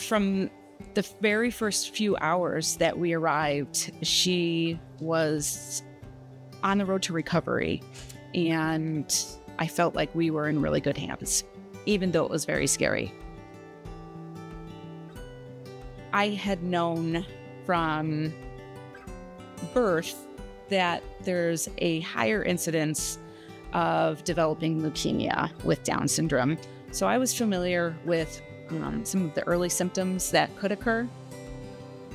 From the very first few hours that we arrived, she was on the road to recovery, and I felt like we were in really good hands, even though it was very scary. I had known from birth that there's a higher incidence of developing leukemia with Down syndrome. So I was familiar with some of the early symptoms that could occur.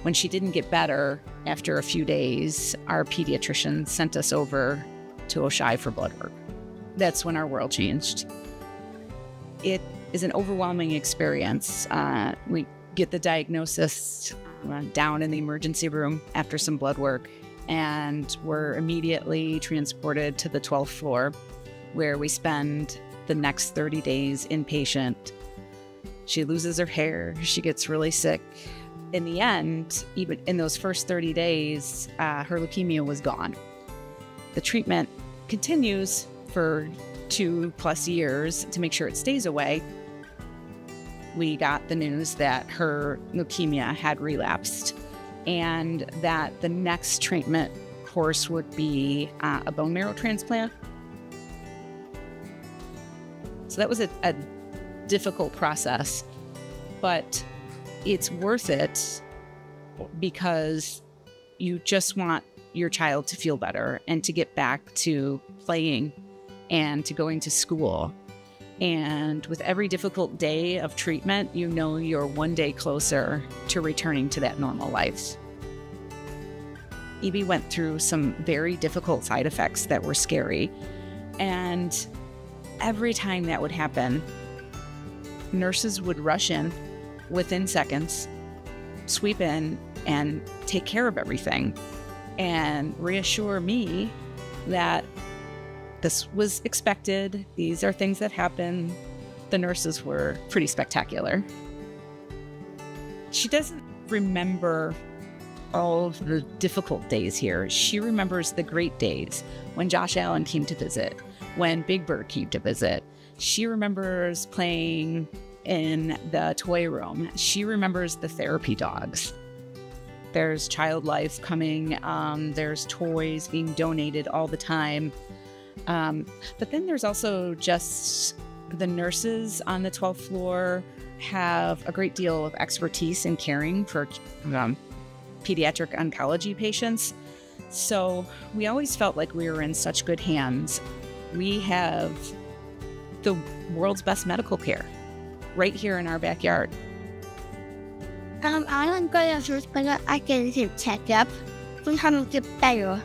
When she didn't get better after a few days, our pediatrician sent us over to Oishei for blood work. That's when our world changed. It is an overwhelming experience. We get the diagnosis down in the emergency room after some blood work, and we're immediately transported to the 12th floor, where we spend the next 30 days inpatient. She loses her hair, she gets really sick. In the end, even in those first 30 days, her leukemia was gone. The treatment continues for 2+ years to make sure it stays away. We got the news that her leukemia had relapsed and that the next treatment course would be a bone marrow transplant. So that was a difficult process, but it's worth it because you just want your child to feel better and to get back to playing and to going to school. And with every difficult day of treatment, you know you're one day closer to returning to that normal life. Evie went through some very difficult side effects that were scary. And every time that would happen, nurses would rush in within seconds, sweep in, and take care of everything and reassure me that this was expected. These are things that happen. The nurses were pretty spectacular. She doesn't remember all of the difficult days here. She remembers the great days when Josh Allen came to visit, when Big Bird came to visit. She remembers playing in the toy room. She remembers the therapy dogs. There's child life coming. There's toys being donated all the time. But then there's also just the nurses on the 12th floor have a great deal of expertise in caring for pediatric oncology patients. So we always felt like we were in such good hands. We have the world's best medical care right here in our backyard. I don't go to the hospital. I get a checkup. We have a good day.